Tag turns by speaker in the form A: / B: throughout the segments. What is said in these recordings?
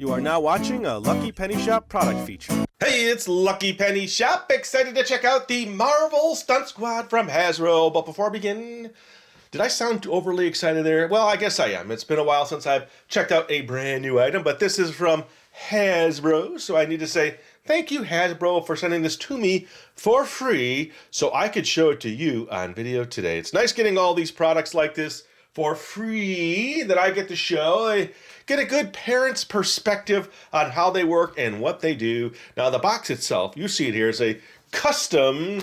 A: You are now watching a Lucky Penny Shop product feature.
B: Hey, it's Lucky Penny Shop. Excited to check out the Marvel Stunt Squad from Hasbro. But before I begin, did I sound overly excited there? Well, I guess I am. It's been a while since I've checked out a brand new item, but this is from Hasbro, so I need to say thank you, Hasbro, for sending this to me for free so I could show it to you on video today. It's nice getting all these products like this for free that I get to show. I get a good parent's perspective on how they work and what they do. Now, the box itself, you see it here, is a custom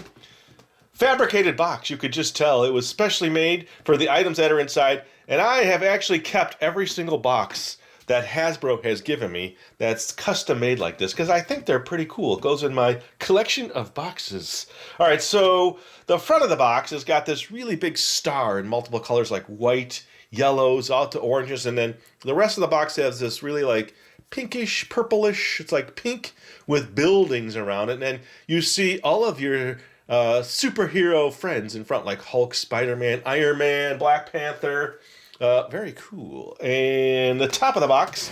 B: fabricated box. You could just tell it was specially made for the items that are inside, and I have actually kept every single box that Hasbro has given me that's custom made like this because I think they're pretty cool. It goes in my collection of boxes. All right, so the front of the box has got this really big star in multiple colors like white, yellows, out to oranges, and then the rest of the box has this really like pinkish, purplish, it's like pink with buildings around it, and then you see all of your superhero friends in front like Hulk, Spider-Man, Iron Man, Black Panther. Very cool. And the top of the box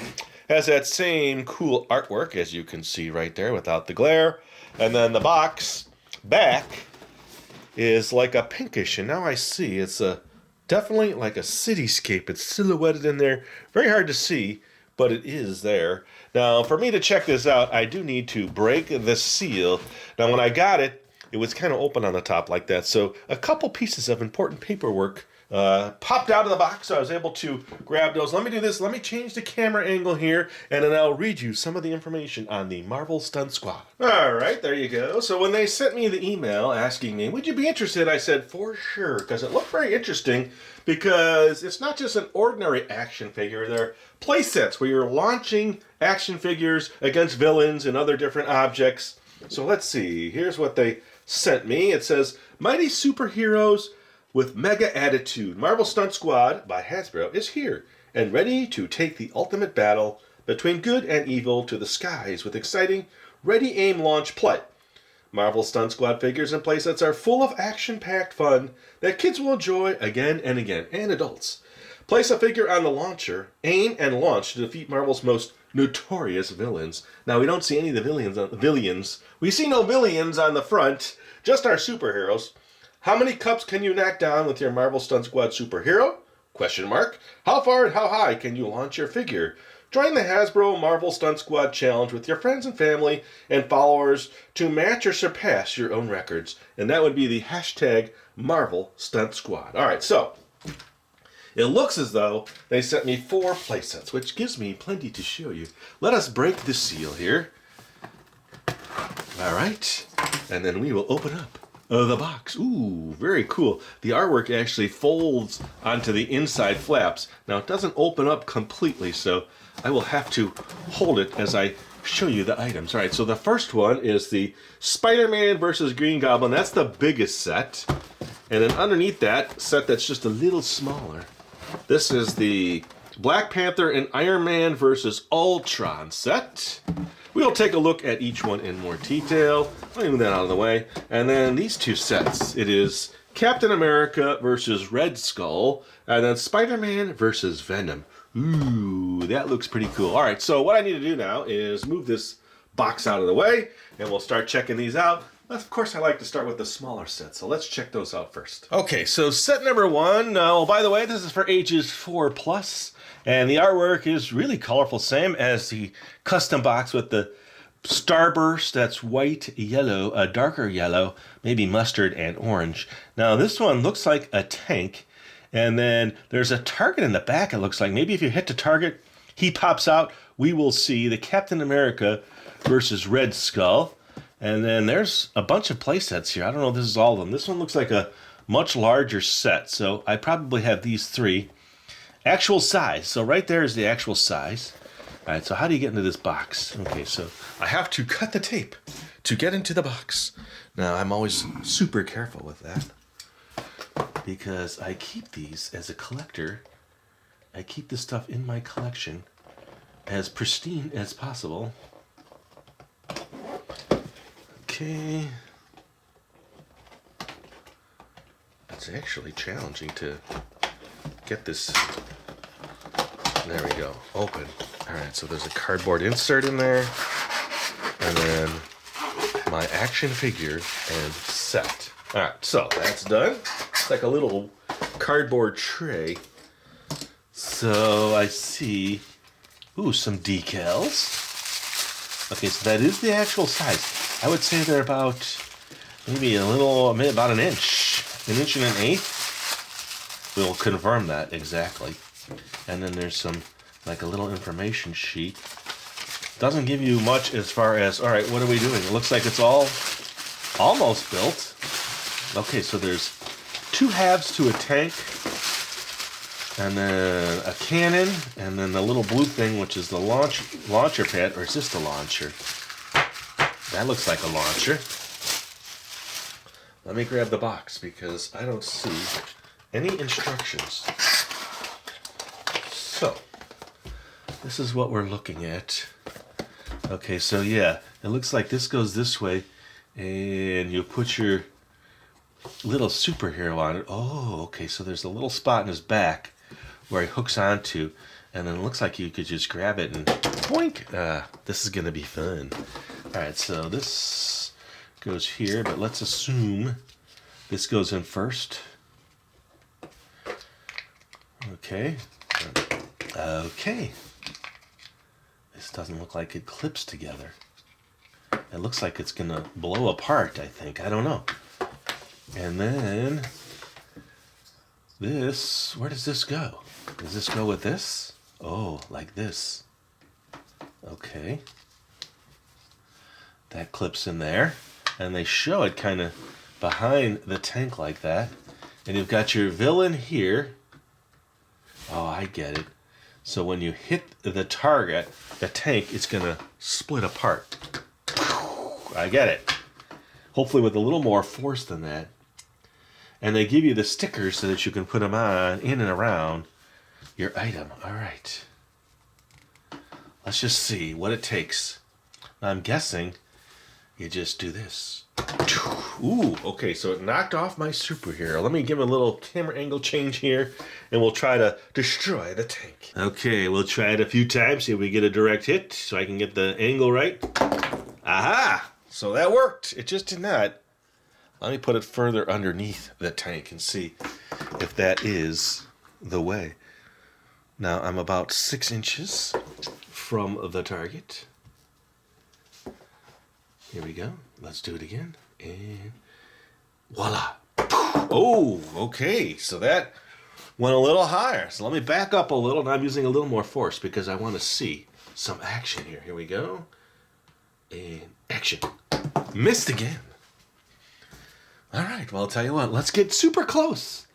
B: has that same cool artwork as you can see right there without the glare. And then the box back is like a pinkish, and now I see it's definitely like a cityscape. It's silhouetted in there. Very hard to see, but it is there. Now, for me to check this out, I do need to break the seal. Now, when I got it, it was kind of open on the top like that. So a couple pieces of important paperwork popped out of the box, so I was able to grab those. Let me do this. Let me change the camera angle here, and then I'll read you some of the information on the Marvel Stunt Squad. All right, there you go. So when they sent me the email asking me, would you be interested? I said, for sure, because it looked very interesting, because it's not just an ordinary action figure. They're play sets where you're launching action figures against villains and other different objects. So let's see. Here's what they sent me. It says, Mighty Superheroes with Mega Attitude, Marvel Stunt Squad by Hasbro is here and ready to take the ultimate battle between good and evil to the skies with exciting ready-aim launch play. Marvel Stunt Squad figures and playsets are full of action-packed fun that kids will enjoy again and again, and adults. Place a figure on the launcher, aim and launch to defeat Marvel's most notorious villains. Now, we don't see any of the villains. We see no villains on the front, just our superheroes. How many cups can you knock down with your Marvel Stunt Squad superhero? Question mark. How far and how high can you launch your figure? Join the Hasbro Marvel Stunt Squad challenge with your friends and family and followers to match or surpass your own records. And that would be the hashtag Marvel Stunt Squad. All right, so it looks as though they sent me 4 playsets, which gives me plenty to show you. Let us break the seal here. All right, and then we will open up the box. Ooh, very cool. The artwork actually folds onto the inside flaps. Now, it doesn't open up completely, so I will have to hold it as I show you the items. All right, so the first one is the Spider-Man versus Green Goblin. That's the biggest set. And then underneath that set that's just a little smaller, this is the Black Panther and Iron Man versus Ultron set. We'll take a look at each one in more detail. Let me move that out of the way. And then these 2 sets. It is Captain America versus Red Skull, and then Spider-Man versus Venom. Ooh, that looks pretty cool. All right, so what I need to do now is move this box out of the way, and we'll start checking these out. Of course, I like to start with the smaller sets, so let's check those out first. Okay, so set number 1. Now, by the way, this is for ages 4+. And the artwork is really colorful, same as the custom box with the starburst. That's white, yellow, a darker yellow, maybe mustard and orange. Now this one looks like a tank, and then there's a target in the back, it looks like. Maybe if you hit the target, he pops out. We will see the Captain America versus Red Skull. And then there's a bunch of play sets here. I don't know if this is all of them. This one looks like a much larger set, so I probably have these 3. Actual size. So right there is the actual size. All right, so how do you get into this box? Okay, so I have to cut the tape to get into the box. Now, I'm always super careful with that because I keep these as a collector. I keep this stuff in my collection as pristine as possible. Okay. It's actually challenging to get this, there we go, open. Alright, so there's a cardboard insert in there. And then my action figure and set. Alright, so that's done. It's like a little cardboard tray. So I see, ooh, some decals. Okay, so that is the actual size. I would say they're about, maybe about an inch and an eighth. We'll confirm that exactly. And then there's some, like a little information sheet. Doesn't give you much as far as, all right, what are we doing? It looks like it's all almost built. Okay, so there's 2 halves to a tank, and then a cannon, and then the little blue thing, which is the launcher pad, or is this the launcher? That looks like a launcher. Let me grab the box because I don't see any instructions. So, this is what we're looking at. Okay, so yeah, it looks like this goes this way, and you put your little superhero on it. Oh, okay, so there's a little spot in his back where he hooks onto, and then it looks like you could just grab it and boink. This is gonna be fun. All right, so this goes here, but let's assume this goes in first. Okay. Okay. This doesn't look like it clips together. It looks like it's gonna blow apart, I think. I don't know. And then this, where does this go? Does this go with this? Oh, like this. Okay. That clips in there. And they show it kind of behind the tank like that. And you've got your villain here. Oh, I get it. So when you hit the target, the tank, it's going to split apart. I get it. Hopefully with a little more force than that. And they give you the stickers so that you can put them on in and around your item. All right. Let's just see what it takes. I'm guessing you just do this. Ooh, okay, so it knocked off my superhero. Let me give a little camera angle change here, and we'll try to destroy the tank. Okay, we'll try it a few times, see if we get a direct hit, so I can get the angle right. Aha! So that worked. It just did not. Let me put it further underneath the tank and see if that is the way. Now, I'm about 6 inches from the target. Here we go. Let's do it again. And voila. Oh, okay. So that went a little higher. So let me back up a little. And I'm using a little more force because I want to see some action here. Here we go. And action. Missed again. All right. Well, I'll tell you what. Let's get super close.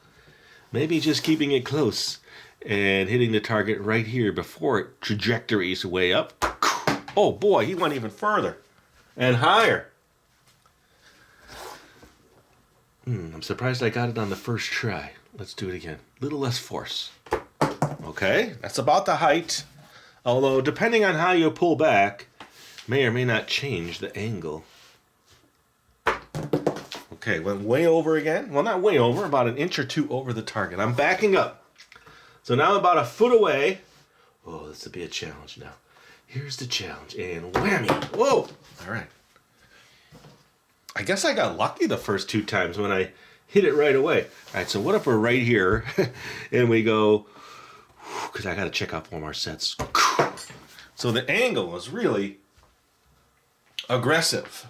B: Maybe just keeping it close and hitting the target right here before it trajectories way up. Oh, boy. He went even further. And higher. I'm surprised I got it on the first try. Let's do it again. A little less force. Okay, that's about the height. Although, depending on how you pull back, may or may not change the angle. Okay, went way over again. Well, not way over, about an inch or two over the target. I'm backing up. So now I'm about a foot away. Oh, this will be a challenge now. Here's the challenge, and whammy. Whoa! All right. I guess I got lucky the first 2 times when I hit it right away. All right, so what if we're right here, and we go, because I got to check out 4 more sets. So the angle was really aggressive.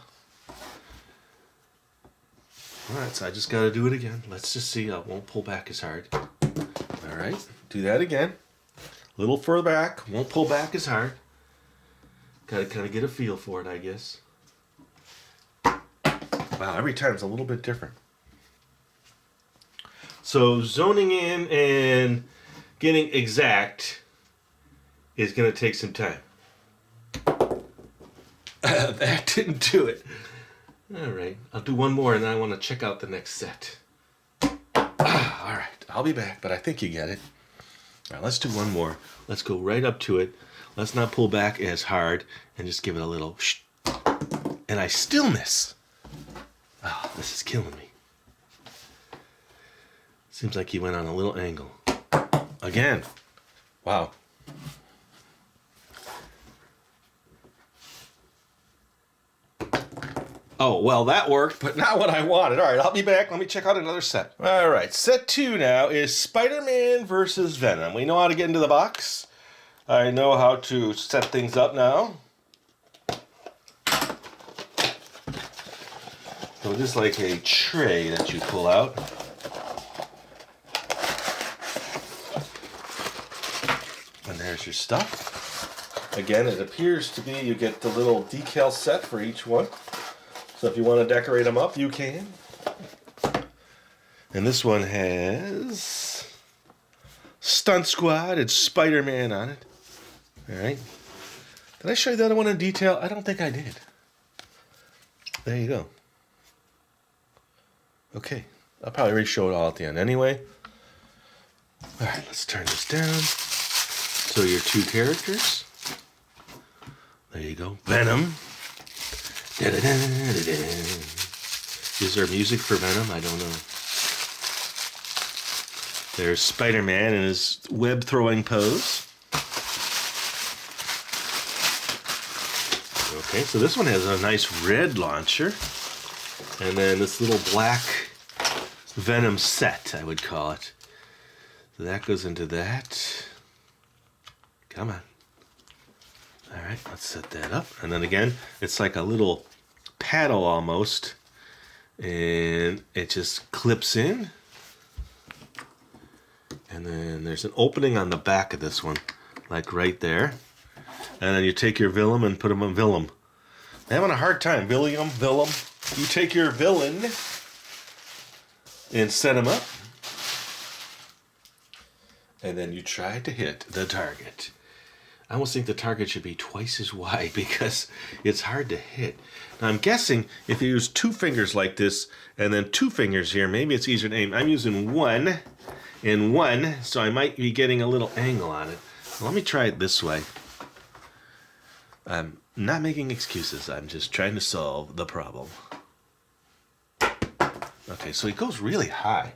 B: All right, so I just got to do it again. Let's just see. I won't pull back as hard. All right, do that again. A little further back. Won't pull back as hard. Got to kind of get a feel for it, I guess. Wow, every time it's a little bit different. So zoning in and getting exact is going to take some time. That didn't do it. All right, I'll do one more and then I want to check out the next set. All right, I'll be back, but I think you get it. All right, let's do one more. Let's go right up to it. Let's not pull back as hard and just give it a little shh. And I still miss. Oh, this is killing me. Seems like he went on a little angle. Again. Wow. Oh, well, that worked, but not what I wanted. All right, I'll be back. Let me check out another set. All right, set 2 now is Spider-Man versus Venom. We know how to get into the box. I know how to set things up now. So it is like a tray that you pull out. And there's your stuff. Again, it appears to be you get the little decal set for each one. So if you want to decorate them up, you can. And this one has Stunt Squad and Spider-Man on it. All right. Did I show you the other one in detail? I don't think I did. There you go. Okay. I'll probably re-show it all at the end anyway. All right, let's turn this down. So your 2 characters. There you go. Venom. Da-da-da-da-da. Is there music for Venom? I don't know. There's Spider-Man in his web-throwing pose. Okay, so this one has a nice red launcher. And then this little black Venom set, I would call it. So that goes into that. Come on. All right, let's set that up. And then again, it's like a little paddle almost. And it just clips in. And then there's an opening on the back of this one, like right there. And then you take your villain and put him on villain. I'm having a hard time. Villain. You take your villain and set him up. And then you try to hit the target. I almost think the target should be twice as wide because it's hard to hit. Now I'm guessing if you use 2 fingers like this and then 2 fingers here, maybe it's easier to aim. I'm using 1 and 1, so I might be getting a little angle on it. Let me try it this way. I'm not making excuses. I'm just trying to solve the problem. Okay, so it goes really high.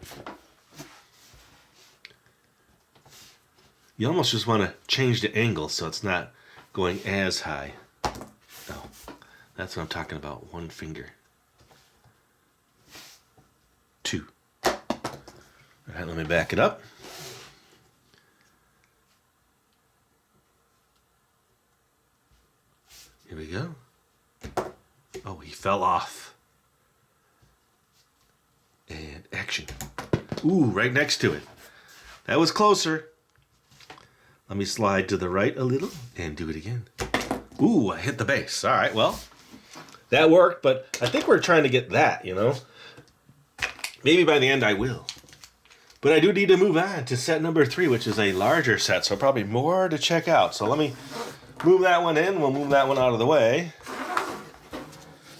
B: You almost just want to change the angle so it's not going as high. Oh, that's what I'm talking about. 1 finger. 2. All right, let me back it up. Here we go. Oh, he fell off. And action. Ooh, right next to it. That was closer. Let me slide to the right a little and do it again. Ooh, I hit the base. All right, well, that worked, but I think we're trying to get that, you know. Maybe by the end I will. But I do need to move on to set number 3, which is a larger set, so probably more to check out. So let me move that one in. We'll move that one out of the way.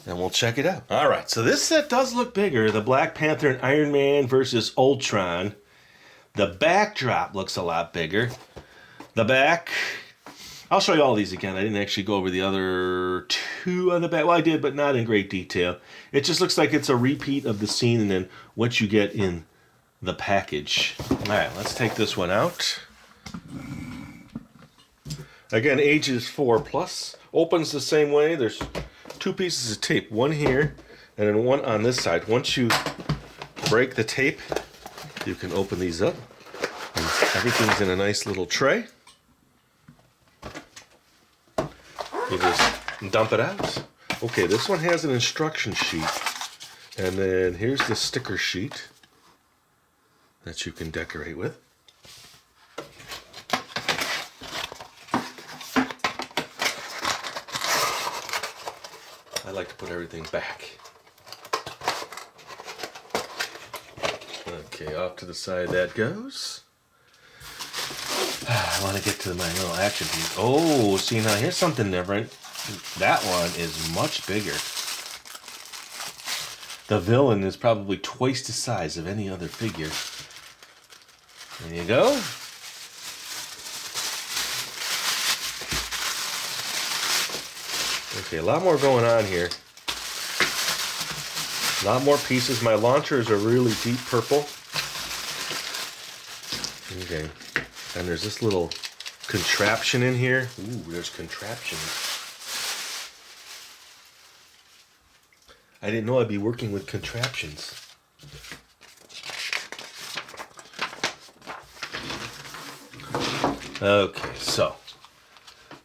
B: And we'll check it out. All right, so this set does look bigger. The Black Panther and Iron Man versus Ultron. The backdrop looks a lot bigger. The back, I'll show you all these again. I didn't actually go over the other 2 on the back. Well, I did, but not in great detail. It just looks like it's a repeat of the scene and then what you get in the package. All right, let's take this one out. Again, ages 4+. Opens the same way. There's 2 pieces of tape, one here and then one on this side. Once you break the tape, you can open these up. And everything's in a nice little tray. You just dump it out. Okay, this one has an instruction sheet. And then here's the sticker sheet that you can decorate with. I like to put everything back. Okay, off to the side that goes. I want to get to my little action piece. Oh, see now here's something different. That one is much bigger. The villain is probably twice the size of any other figure. There you go. Okay, a lot more going on here. A lot more pieces. My launchers are really deep purple. Okay. And there's this little contraption in here. Ooh, there's contraptions. I didn't know I'd be working with contraptions. Okay, so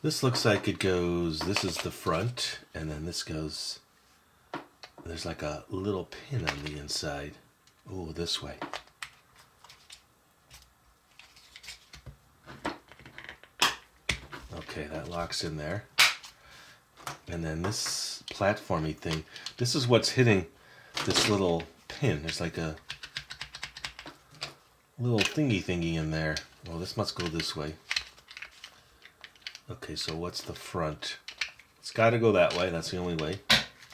B: this looks like it goes, this is the front, and then this goes, there's like a little pin on the inside. Oh, this way. Okay, that locks in there. And then this platformy thing, this is what's hitting this little pin. There's like a little thingy in there. Well, this must go this way. Okay, so what's the front? It's got to go that way. That's the only way.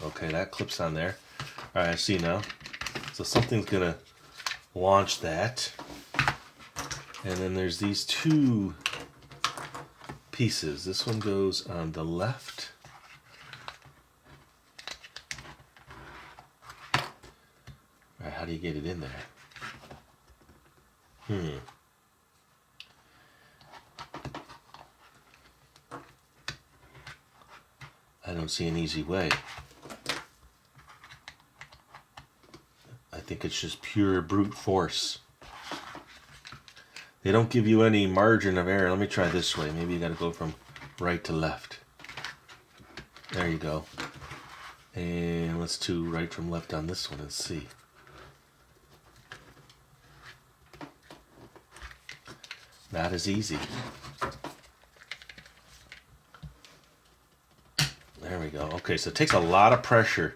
B: Okay, that clips on there. All right, I see now. So something's going to launch that. And then there's these two pieces. This one goes on the left. All right, how do you get it in there? I don't see an easy way. I think it's just pure brute force. They don't give you any margin of error. Let me try this way. Maybe you got to go from right to left. There you go. And let's do right from left on this one and see. Not as easy. There we go. Okay, so it takes a lot of pressure.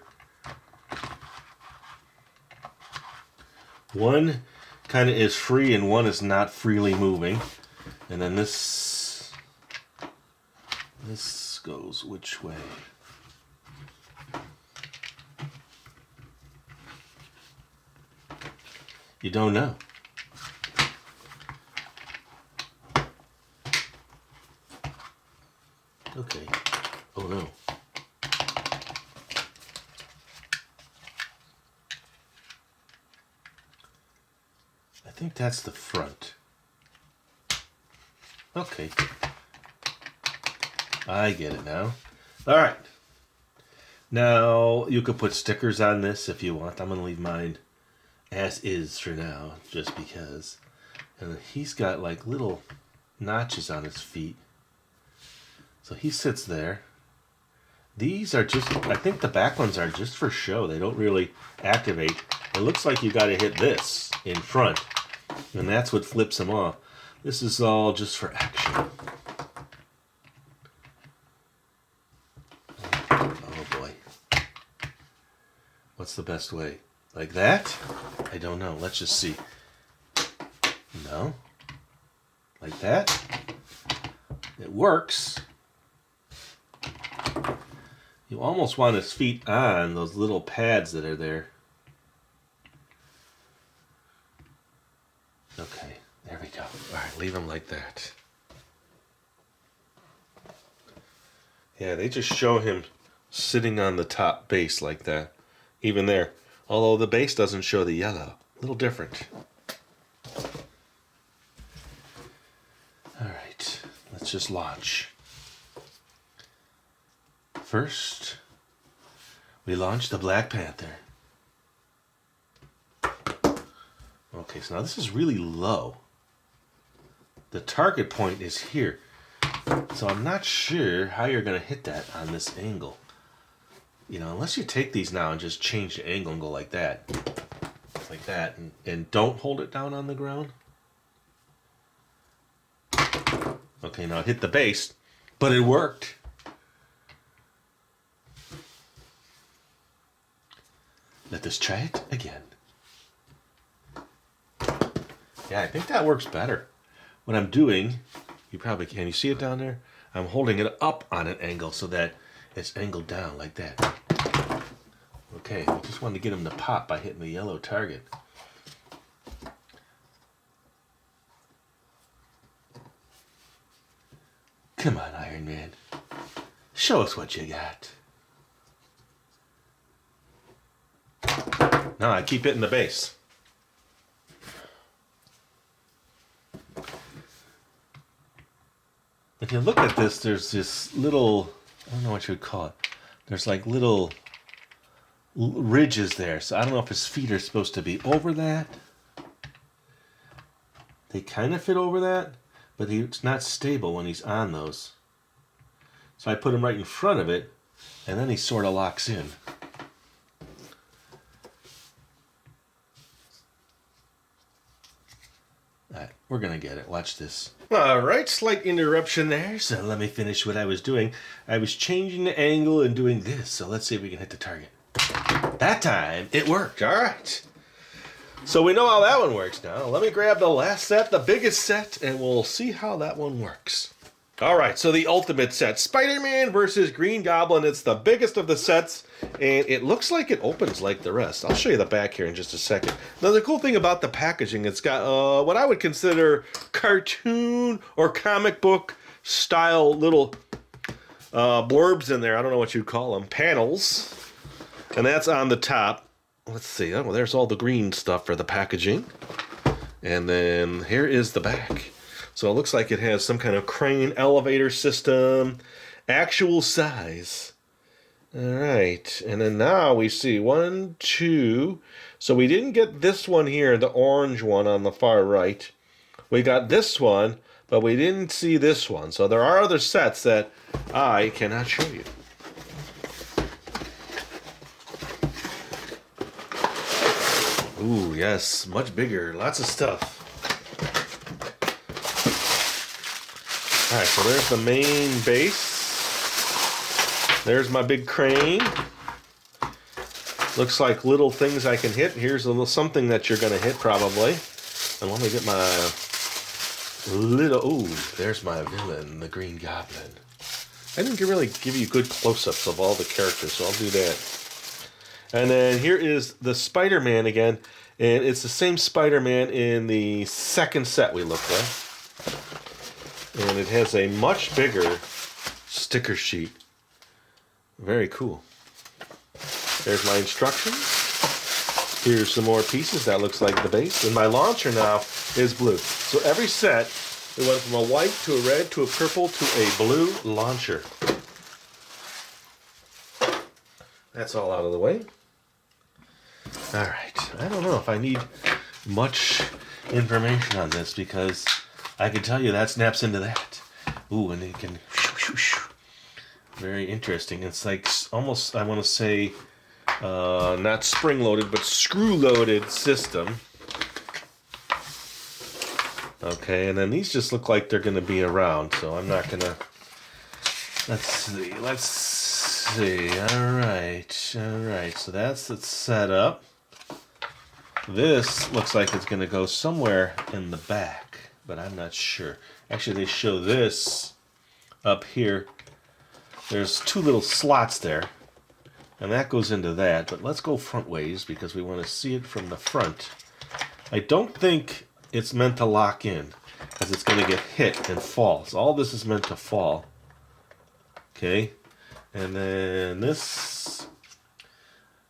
B: One kind of is free and one is not freely moving. And then this goes which way? You don't know. Okay. Oh no. I think that's the front. Okay. I get it now. All right. Now, you could put stickers on this if you want. I'm going to leave mine as is for now, just because. And he's got like little notches on his feet. So he sits there. These are just, I think the back ones are just for show. They don't really activate. It looks like you got to hit this in front. And that's what flips them off. This is all just for action. Oh boy. What's the best way? Like that? I don't know. Let's just see. No. Like that? It works. You almost want his feet on those little pads that are there. Okay, there we go. All right, leave them like that. Yeah, they just show him sitting on the top base like that. Even there. Although the base doesn't show the yellow. A little different. All right, let's just launch. First, we launch the Black Panther. Okay, so now this is really low. The target point is here. So I'm not sure how you're going to hit that on this angle. You know, unless you take these now and just change the angle and go like that. Like that. And don't hold it down on the ground. Okay, now hit the base. But it worked. Let us try it again. Yeah, I think that works better. What I'm doing, you probably can. You see it down there? I'm holding it up on an angle so that it's angled down like that. Okay, I just wanted to get him to pop by hitting the yellow target. Come on, Iron Man. Show us what you got. No, I keep hitting the base. If you look at this, there's this little, I don't know what you would call it. There's like little ridges there. So I don't know if his feet are supposed to be over that. They kind of fit over that, but it's not stable when he's on those. So I put him right in front of it, and then he sort of locks in. Alright, we're going to get it. Watch this. Alright, slight interruption there. So let me finish what I was doing. I was changing the angle and doing this. So let's see if we can hit the target. That time, it worked. Alright. So we know how that one works now. Let me grab the last set, the biggest set, and we'll see how that one works. Alright, so the ultimate set. Spider-Man versus Green Goblin. It's the biggest of the sets, and it looks like it opens like the rest. I'll show you the back here in just a second. Now, the cool thing about the packaging, it's got what I would consider cartoon or comic book style little blurbs in there. I don't know what you'd call them. Panels. And that's on the top. Let's see. Oh, there's all the green stuff for the packaging. And then here is the back. So it looks like it has some kind of crane elevator system. Actual size. All right. And then now we see 1, 2. So we didn't get this one here, the orange one on the far right. We got this one, but we didn't see this one. So there are other sets that I cannot show you. Ooh, yes, much bigger, lots of stuff. All right, so there's the main base. There's my big crane. Looks like little things I can hit. Here's a little something that you're gonna hit probably. And let me get my little, ooh, there's my villain, the Green Goblin. I didn't really give you good close-ups of all the characters, so I'll do that. And then here is the Spider-Man again. And it's the same Spider-Man in the second set we looked at. And it has a much bigger sticker sheet. Very cool. There's my instructions. Here's some more pieces. That looks like the base. And my launcher now is blue. So every set, it went from a white to a red to a purple to a blue launcher. That's all out of the way. All right, I don't know if I need much information on this because I can tell you that snaps into that. Ooh, and it can, very interesting. It's like almost, I want to say, not spring-loaded, but screw-loaded system. Okay, and then these just look like they're going to be around, so I'm not going to, let's see. All right, so that's the setup. This looks like it's going to go somewhere in the back, but I'm not sure. Actually, they show this up here. There's 2 little slots there, and that goes into that. But let's go front ways because we want to see it from the front. I don't think it's meant to lock in because it's going to get hit and fall. So all this is meant to fall. Okay, and then this,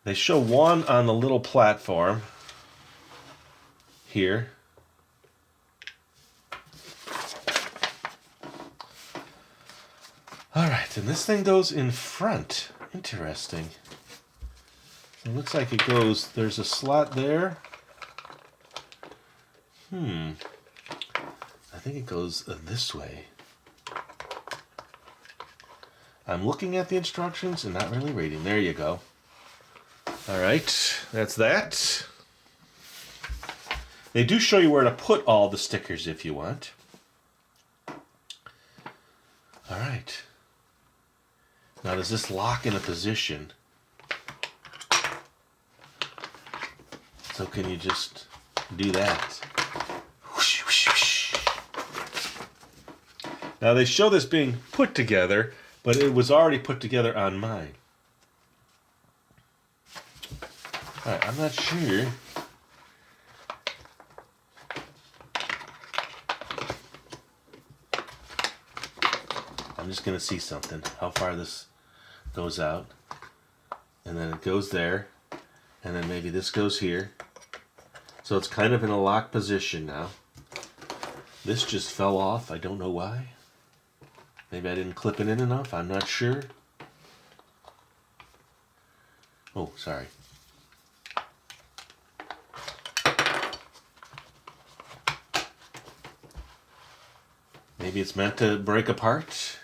B: they show one on the little platform here. All right, and this thing goes in front. Interesting. It looks like it goes, there's a slot there. I think it goes this way. I'm looking at the instructions and not really reading. There you go. All right, that's that. They do show you where to put all the stickers if you want. All right. Now, does this lock in a position? So can you just do that? Whoosh, whoosh, whoosh. Now, they show this being put together, but it was already put together on mine. All right, I'm not sure. I'm just going to see something, how far this goes out. And then it goes there. And then maybe this goes here. So it's kind of in a locked position now. This just fell off. I don't know why. Maybe I didn't clip it in enough. I'm not sure. Oh, sorry. Maybe it's meant to break apart.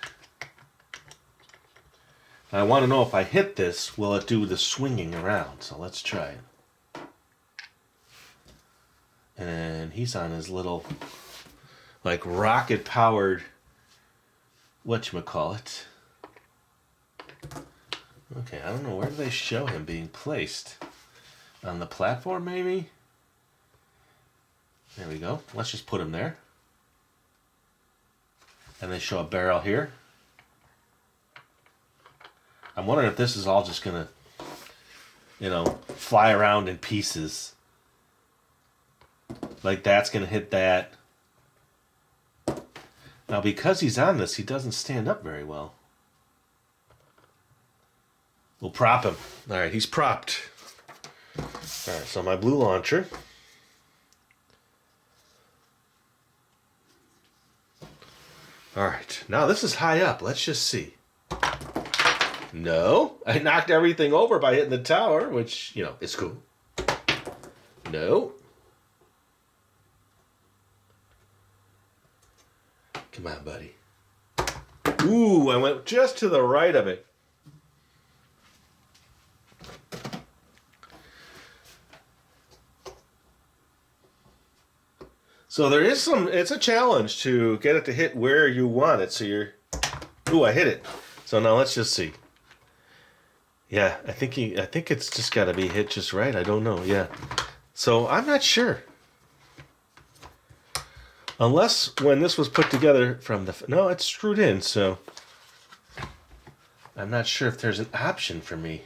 B: I want to know if I hit this, will it do the swinging around? So let's try it. And he's on his little, like, rocket-powered, whatchamacallit. Okay, I don't know. Where do they show him being placed? On the platform, maybe? There we go. Let's just put him there. And they show a barrel here. I'm wondering if this is all just going to, fly around in pieces. Like that's going to hit that. Now, because he's on this, he doesn't stand up very well. We'll prop him. All right, he's propped. All right, so my blue launcher. All right, now this is high up. Let's just see. No, I knocked everything over by hitting the tower, which, is cool. No. Come on, buddy. Ooh, I went just to the right of it. So there is it's a challenge to get it to hit where you want it. So ooh, I hit it. So now let's just see. Yeah, I think it's just got to be hit just right. I don't know. Yeah. So I'm not sure. Unless when this was put together from no, it's screwed in. So I'm not sure if there's an option for me.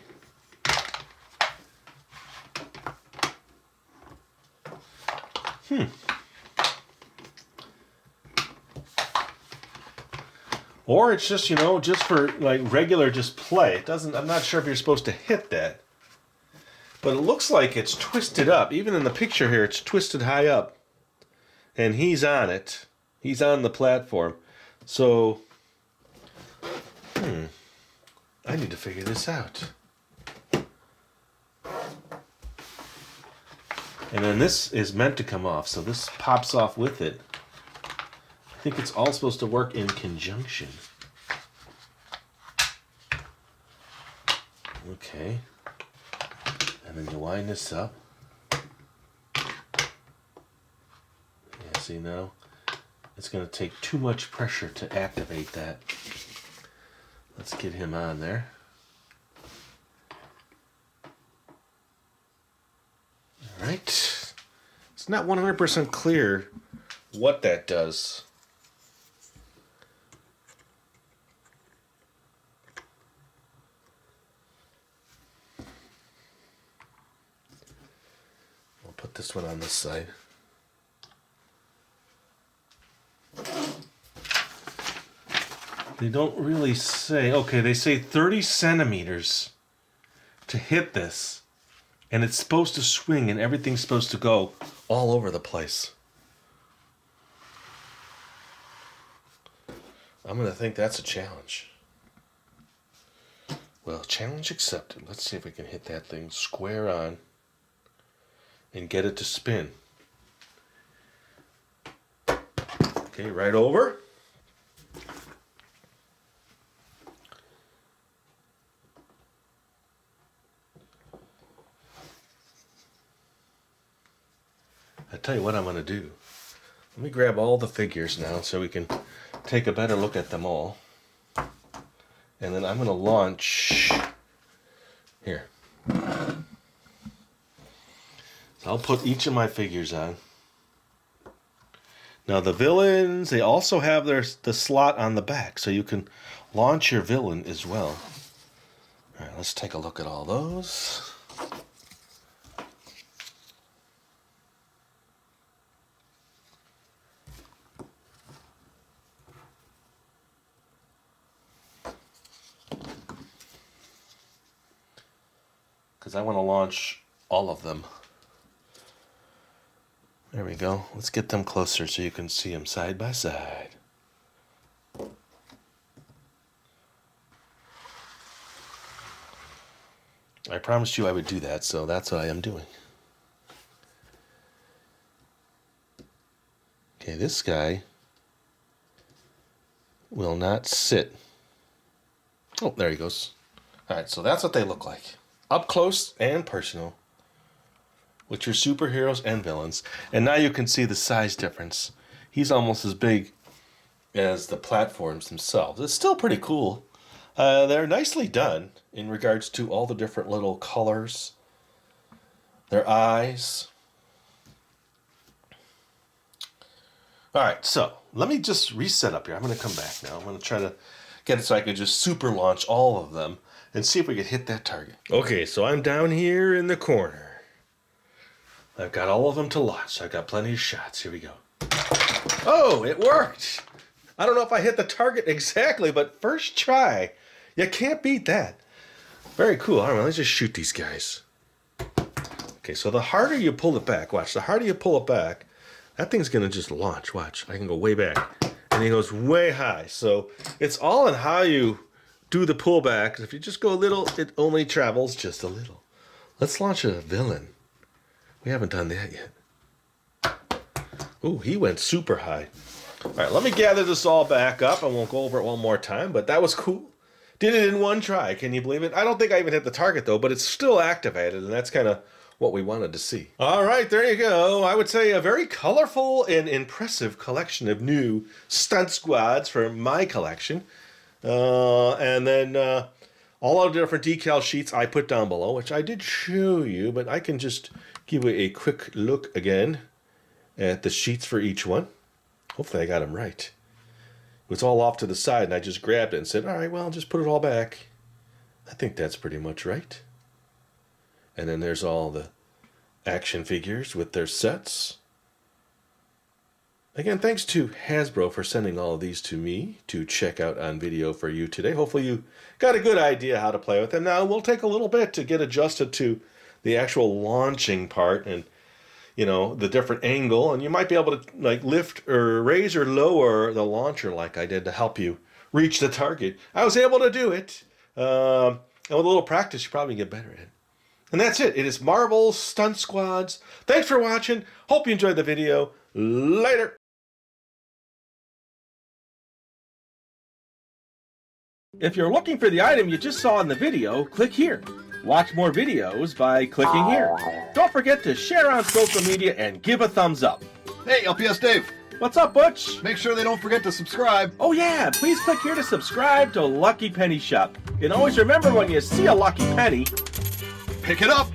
B: Or it's just, just for like regular just play. It doesn't, I'm not sure if you're supposed to hit that. But it looks like it's twisted up. Even in the picture here, it's twisted high up. And he's on it. He's on the platform. So, I need to figure this out. And then this is meant to come off. So this pops off with it. I think it's all supposed to work in conjunction. Okay. And then you line this up. Yeah, see now? It's going to take too much pressure to activate that. Let's get him on there. All right. It's not 100% clear what that does. Put this one on this side. They don't really say, okay, they say 30 centimeters to hit this. And it's supposed to swing and everything's supposed to go all over the place. I'm going to think that's a challenge. Well, challenge accepted. Let's see if we can hit that thing square on. And get it to spin. Okay, right over. I tell you what I'm going to do. Let me grab all the figures now so we can take a better look at them all. And then I'm going to launch here. So I'll put each of my figures on. Now the villains, they also have the slot on the back, so you can launch your villain as well. All right, let's take a look at all those. Because I want to launch all of them. There we go. Let's get them closer so you can see them side by side. I promised you I would do that, so that's what I am doing. Okay, this guy will not sit. Oh, there he goes. All right, so that's what they look like. Up close and personal with your superheroes and villains. And now you can see the size difference. He's almost as big as the platforms themselves. It's still pretty cool. They're nicely done in regards to all the different little colors. Their eyes. All right, so let me just reset up here. I'm going to come back now. I'm going to try to get it so I can just super launch all of them and see if we can hit that target. Okay, so I'm down here in the corner. I've got all of them to launch. I've got plenty of shots. Here we go. Oh, it worked. I don't know if I hit the target exactly, but first try. You can't beat that. Very cool. All right, let's just shoot these guys. Okay, so the harder you pull it back, watch, the harder you pull it back, that thing's going to just launch. Watch, I can go way back. And it goes way high. So it's all in how you do the pullback. If you just go a little, it only travels just a little. Let's launch a villain. We haven't done that yet. Ooh, he went super high. All right, let me gather this all back up. I won't go over it one more time, but that was cool. Did it in one try. Can you believe it? I don't think I even hit the target, though, but it's still activated, and that's kind of what we wanted to see. All right, there you go. I would say a very colorful and impressive collection of new stunt squads for my collection. And then all of the different decal sheets I put down below, which I did show you, but I can just give you a quick look again at the sheets for each one. Hopefully I got them right. It was all off to the side, and I just grabbed it and said, all right, well, just put it all back. I think that's pretty much right. And then there's all the action figures with their sets. Again, thanks to Hasbro for sending all of these to me to check out on video for you today. Hopefully you got a good idea how to play with them. Now, we'll take a little bit to get adjusted to the actual launching part and, you know, the different angle. And you might be able to, like, lift or raise or lower the launcher like I did to help you reach the target. I was able to do it. And with a little practice, you probably get better at it. And that's it. It is Marvel Stunt Squads. Thanks for watching. Hope you enjoyed the video. Later.
A: If you're looking for the item you just saw in the video, click here. Watch more videos by clicking here. Don't forget to share on social media and give a thumbs up.
C: Hey, LPS Dave.
A: What's up, Butch?
C: Make sure they don't forget to subscribe.
A: Oh yeah, please click here to subscribe to Lucky Penny Shop. And always remember, when you see a lucky penny,
C: Pick it up.